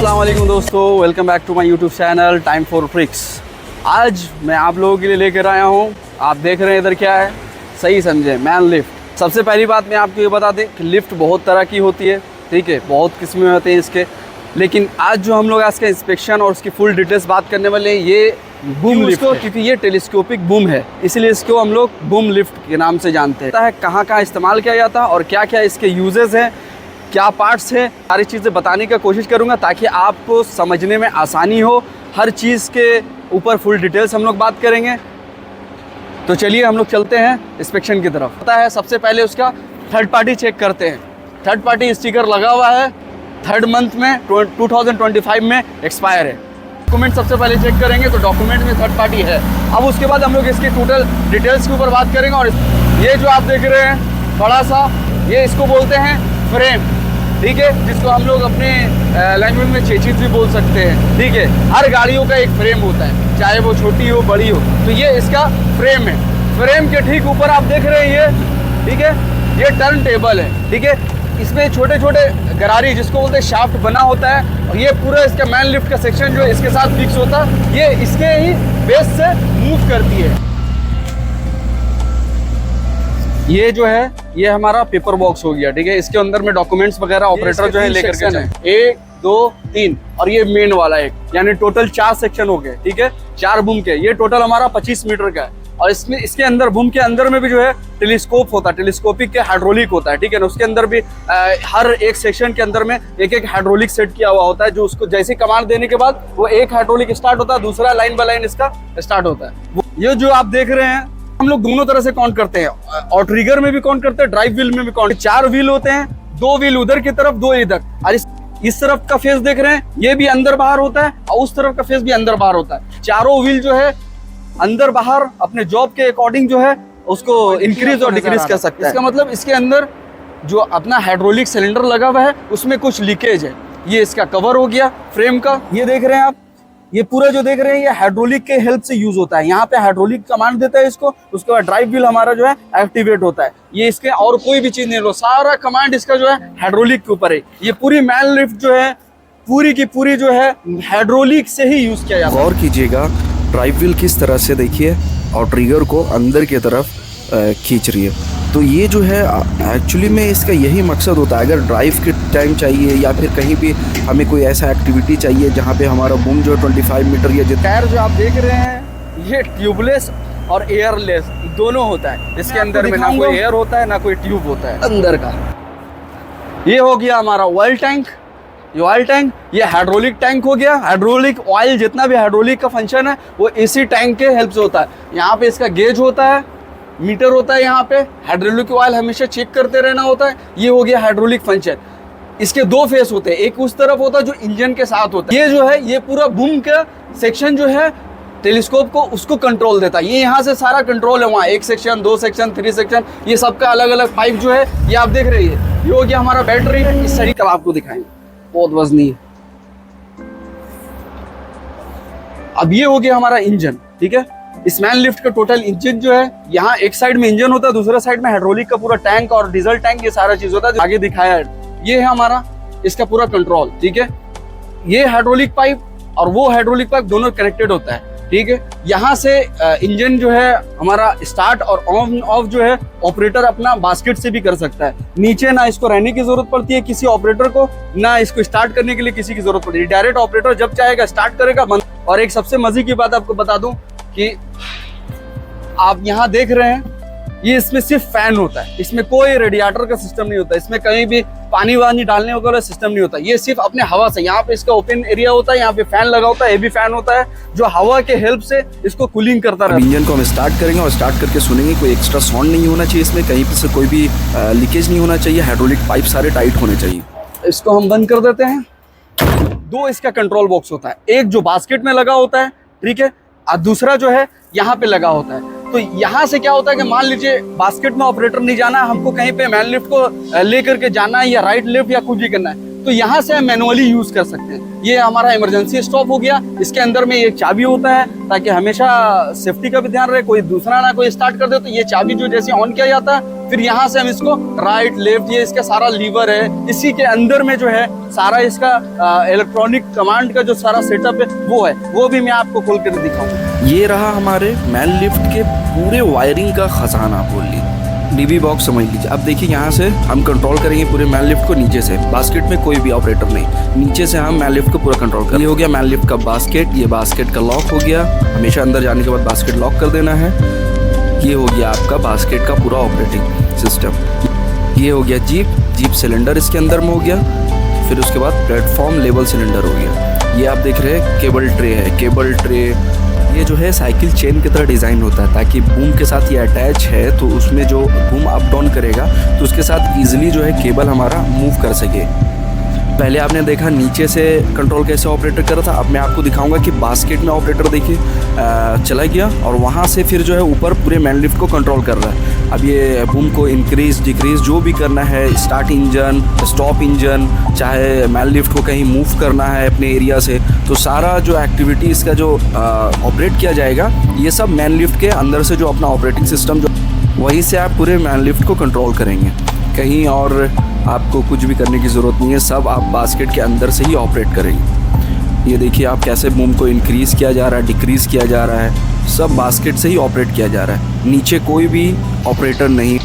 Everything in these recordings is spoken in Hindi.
अस्सलाम वालेकुम दोस्तों, welcome back to my YouTube channel time for tricks. आज मैं आप लोगों के लिए लेकर आया हूँ, आप देख रहे हैं इधर क्या है, सही समझे, मैन लिफ्ट। सबसे पहली बात मैं आपको ये बता दें कि लिफ्ट बहुत तरह की होती है, ठीक है, बहुत किस्में होते हैं इसके। लेकिन आज जो हम लोग इसका इंस्पेक्शन और उसकी फुल डिटेल्स बात करने वाले हैं, ये बूम लिफ्ट है, क्योंकि ये टेलीस्कोपिक बूम है, इसलिए इसको हम लोग बूम लिफ्ट के नाम से जानते हैं। कहाँ कहाँ इस्तेमाल किया जाता है और क्या क्या इसके यूजेस हैं, क्या पार्ट्स है, सारी चीज़ें बताने की कोशिश करूंगा ताकि आपको समझने में आसानी हो। हर चीज़ के ऊपर फुल डिटेल्स हम लोग बात करेंगे। तो चलिए हम लोग चलते हैं इंस्पेक्शन की तरफ। पता है, सबसे पहले उसका थर्ड पार्टी चेक करते हैं। थर्ड पार्टी स्टिकर लगा हुआ है, थर्ड मंथ में 2025 में एक्सपायर है। डॉक्यूमेंट सबसे पहले चेक करेंगे, तो डॉक्यूमेंट में थर्ड पार्टी है। अब उसके बाद हम लोग इसके टोटल डिटेल्स के ऊपर बात करेंगे। और ये जो आप देख रहे हैं बड़ा सा, ये इसको बोलते हैं फ्रेम, ठीक है, जिसको हम लोग अपने लैंग्वेज में चेचिस भी बोल सकते हैं, ठीक है। हर गाड़ियों का एक फ्रेम होता है, चाहे वो छोटी हो बड़ी हो, तो ये इसका फ्रेम है। फ्रेम के ठीक ऊपर आप देख रहे हैं ये, ठीक है, ये टर्न टेबल है, ठीक है। इसमें छोटे छोटे गरारी, जिसको बोलते हैं शाफ्ट, बना होता है। और ये पूरा इसका मैन लिफ्ट का सेक्शन जो है इसके साथ फिक्स होता है, ये इसके ही बेस से मूव करती है। ये जो है ये हमारा पेपर बॉक्स हो गया, ठीक है। इसके अंदर में डॉक्यूमेंट्स वगैरह ऑपरेटर जो है लेकर के जाए, 1 2 3 और ये मेन वाला एक, यानी टोटल 4 सेक्शन हो गए, ठीक है, 4 बूम के। ये टोटल हमारा 25 मीटर का है। और इसमें इसके अंदर बूम के अंदर में भी जो है टेलीस्कोप होता है, टेलीस्कोपिक के हाइड्रोलिक होता है, ठीक है ना। उसके अंदर भी हर एक सेक्शन के अंदर में एक एक हाइड्रोलिक सेट किया हुआ होता है, जो उसको जैसे कमांड देने के बाद वो एक हाइड्रोलिक स्टार्ट होता है, दूसरा लाइन बाय लाइन इसका स्टार्ट होता है। ये जो आप देख रहे हैं हम लोग दोनों तरह से काउंट करते हैं, और ट्रिगर में भी काउंट करते हैं, ड्राइव व्हील में भी काउंट। 4 व्हील होते हैं, 2 व्हील उधर की तरफ, 2 इधर। और इस तरफ का फेस देख रहे हैं, ये भी अंदर बाहर होता है, और उस तरफ का फेस भी अंदर बाहर होता है। चारों व्हील जो है अंदर बाहर अपने जॉब के अकॉर्डिंग जो है उसको इंक्रीज और डिक्रीज कर सकता है। इसका मतलब इसके अंदर जो अपना हाइड्रोलिक सिलेंडर लगा हुआ है उसमें कुछ लीकेज है। ये इसका कवर हो गया फ्रेम का। ये देख रहे हैं आप, ये पूरा जो देख रहे हैं ये हाइड्रोलिक के हेल्प से यूज होता है। यहाँ पे हाइड्रोलिक कमांड देता है इसको, उसके बाद ड्राइव व्हील हमारा जो है एक्टिवेट होता है। ये इसके और कोई भी चीज नहीं लो, सारा कमांड इसका जो है हाइड्रोलिक के ऊपर है। ये पूरी मैन लिफ्ट जो है पूरी की पूरी जो है हाइड्रोलिक से ही यूज किया जाता है। गौर कीजिएगा ड्राइव व्हील किस तरह से, देखिए, और ट्रिगर को अंदर की तरफ खींच रही है। तो ये जो है एक्चुअली में इसका यही मकसद होता है। अगर ड्राइव के टाइम चाहिए या फिर कहीं भी हमें कोई ऐसा एक्टिविटी चाहिए जहाँ पे हमारा बूम जो है 25 मीटर या टायर जो आप देख रहे हैं ये ट्यूबलेस और एयरलेस दोनों होता है। इसके अंदर में ना कोई एयर होता है ना कोई ट्यूब होता है अंदर का। ये हो गया हमारा ऑयल टैंक। ये ऑयल टैंक, ये हाइड्रोलिक टैंक हो गया। हाइड्रोलिक ऑयल, जितना भी हाइड्रोलिक का फंक्शन है वो इसी टैंक के हेल्प से होता है। यहाँ पे इसका गेज होता है, मीटर होता है, यहाँ पे हाइड्रोलिक ऑयल हमेशा चेक करते रहना होता है। ये हो गया हाइड्रोलिक फंक्शन। इसके 2 फेस होते हैं, एक उस तरफ होता है जो इंजन के साथ होता है। ये जो है ये पूरा बूम का सेक्शन जो है टेलीस्कोप को उसको कंट्रोल देता है। ये यहाँ से सारा कंट्रोल है, वहाँ 1 सेक्शन 2 सेक्शन 3 सेक्शन, ये सबका अलग अलग पाइप जो है ये आप देख रहे हैं। ये हो गया हमारा बैटरी है। इस साइड का आपको दिखाएंगे, बहुत वजनी है। अब ये हो गया हमारा इंजन, ठीक है। इस मैन लिफ्ट का टोटल इंजन जो है, यहाँ एक साइड में इंजन होता है, दूसरा साइड में हाइड्रोलिक का पूरा टैंक और डीजल टैंक, ये सारा चीज होता है। आगे दिखाया है, ये है हमारा इसका पूरा कंट्रोल, ठीक है। ये हाइड्रोलिक पाइप और वो हाइड्रोलिक पाइप दोनों कनेक्टेड होता है, ठीक है। यहाँ से इंजन जो है हमारा स्टार्ट और ऑन ऑफ जो है ऑपरेटर अपना बास्केट से भी कर सकता है। नीचे ना इसको रहने की जरूरत पड़ती है किसी ऑपरेटर को, ना इसको स्टार्ट करने के लिए किसी की जरूरत पड़ती है। डायरेक्ट ऑपरेटर जब चाहेगा स्टार्ट करेगा, बंद। और एक सबसे मजे की बात आपको बता दूं कि आप यहाँ देख रहे हैं, ये इसमें सिर्फ फैन होता है, इसमें कोई रेडिएटर का सिस्टम नहीं होता, इसमें कहीं भी पानी वानी डालने वगैरह सिस्टम नहीं होता। ये सिर्फ अपने हवा से, यहाँ पे इसका ओपन एरिया होता है, यहाँ पे फैन लगा होता है, हेवी फैन होता है जो हवा के हेल्प से इसको कूलिंग करता रहता है। इंजन को हम स्टार्ट करेंगे और स्टार्ट करके सुनेंगे, कोई एक्स्ट्रा साउंड नहीं होना चाहिए इसमें, कहीं पे से कोई भी लीकेज नहीं होना चाहिए, हाइड्रोलिक पाइप सारे टाइट होने चाहिए। इसको हम बंद कर देते हैं। 2 इसका कंट्रोल बॉक्स होता है, एक जो बास्केट में लगा होता है, ठीक है, और दूसरा जो है यहाँ पे लगा होता है। तो यहाँ से क्या होता है कि मान लीजिए बास्केट में ऑपरेटर नहीं जाना है, हमको कहीं पे मैन लिफ्ट को लेकर के जाना है या राइट लेफ्ट या कुछ भी करना है, तो यहाँ से हम मैनुअली यूज कर सकते हैं। ये हमारा इमरजेंसी स्टॉप हो गया। इसके अंदर में एक चाबी होता है ताकि हमेशा सेफ्टी का भी ध्यान रहे, कोई दूसरा ना कोई स्टार्ट कर दे। तो ये चाबी जो जैसे ऑन किया जाता है, फिर यहाँ से हम इसको राइट लेफ्ट, ये इसका सारा लीवर है, इसी के अंदर में जो है सारा इसका इलेक्ट्रॉनिक कमांड का जो सारा सेटअप है वो है, वो भी मैं आपको खोल कर दिखाऊंगा। ये रहा हमारे मैन लिफ्ट के पूरे वायरिंग का खजाना बोल लीजिए, डीबी बॉक्स समझ लीजिए। अब देखिए यहाँ से हम कंट्रोल करेंगे पूरे मैन लिफ्ट को नीचे से। बास्केट में कोई भी ऑपरेटर नहीं, नीचे से हम मैन लिफ्ट को पूरा कंट्रोल करेंगे। ये हो गया मैन लिफ्ट का बास्केट, ये बास्केट का लॉक हो गया। हमेशा अंदर जाने के बाद बास्केट लॉक कर देना है। ये हो गया आपका बास्केट का पूरा ऑपरेटिंग सिस्टम। ये हो गया जीप सिलेंडर इसके अंदर में हो गया। फिर उसके बाद प्लेटफॉर्म लेवल सिलेंडर हो गया। ये आप देख रहे हैं केबल ट्रे है, केबल ट्रे ये जो है साइकिल चेन की तरह डिज़ाइन होता है ताकि बूम के साथ ये अटैच है, तो उसमें जो बूम अप डाउन करेगा तो उसके साथ ईजिली जो है केबल हमारा मूव कर सके। पहले आपने देखा नीचे से कंट्रोल कैसे ऑपरेटर कर रहा था, अब मैं आपको दिखाऊंगा कि बास्केट में ऑपरेटर देखिए चला गया और वहाँ से फिर जो है ऊपर पूरे मैन लिफ्ट को कंट्रोल कर रहा है। अब ये बूम को इंक्रीज डिक्रीज जो भी करना है, स्टार्ट इंजन, स्टॉप इंजन, चाहे मैन लिफ्ट को कहीं मूव करना है अपने एरिया से, तो सारा जो एक्टिविटी इसका जो ऑपरेट किया जाएगा, ये सब मैन लिफ्ट के अंदर से जो अपना ऑपरेटिंग सिस्टम जो वहीं से आप पूरे मैन लिफ्ट को कंट्रोल करेंगे। कहीं और आपको कुछ भी करने की ज़रूरत नहीं है, सब आप बास्केट के अंदर से ही ऑपरेट करेंगे। ये देखिए आप कैसे बूम को इंक्रीज़ किया जा रहा है, डिक्रीज़ किया जा रहा है, सब बास्केट से ही ऑपरेट किया जा रहा है। नीचे कोई भी ऑपरेटर नहीं।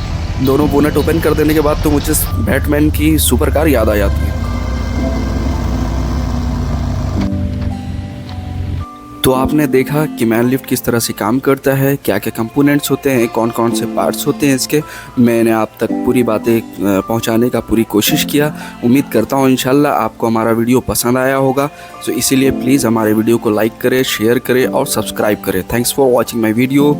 दोनों बोनेट ओपन कर देने के बाद तो मुझे बैटमैन की सुपर कार याद आ जाती है। तो आपने देखा कि मैन लिफ्ट किस तरह से काम करता है, क्या क्या कंपोनेंट्स होते हैं, कौन कौन से पार्ट्स होते हैं इसके। मैंने आप तक पूरी बातें पहुंचाने का पूरी कोशिश किया। उम्मीद करता हूं इंशाल्लाह आपको हमारा वीडियो पसंद आया होगा। तो इसीलिए प्लीज़ हमारे वीडियो को लाइक करें, शेयर करें और सब्सक्राइब करें। Thanks for watching my video.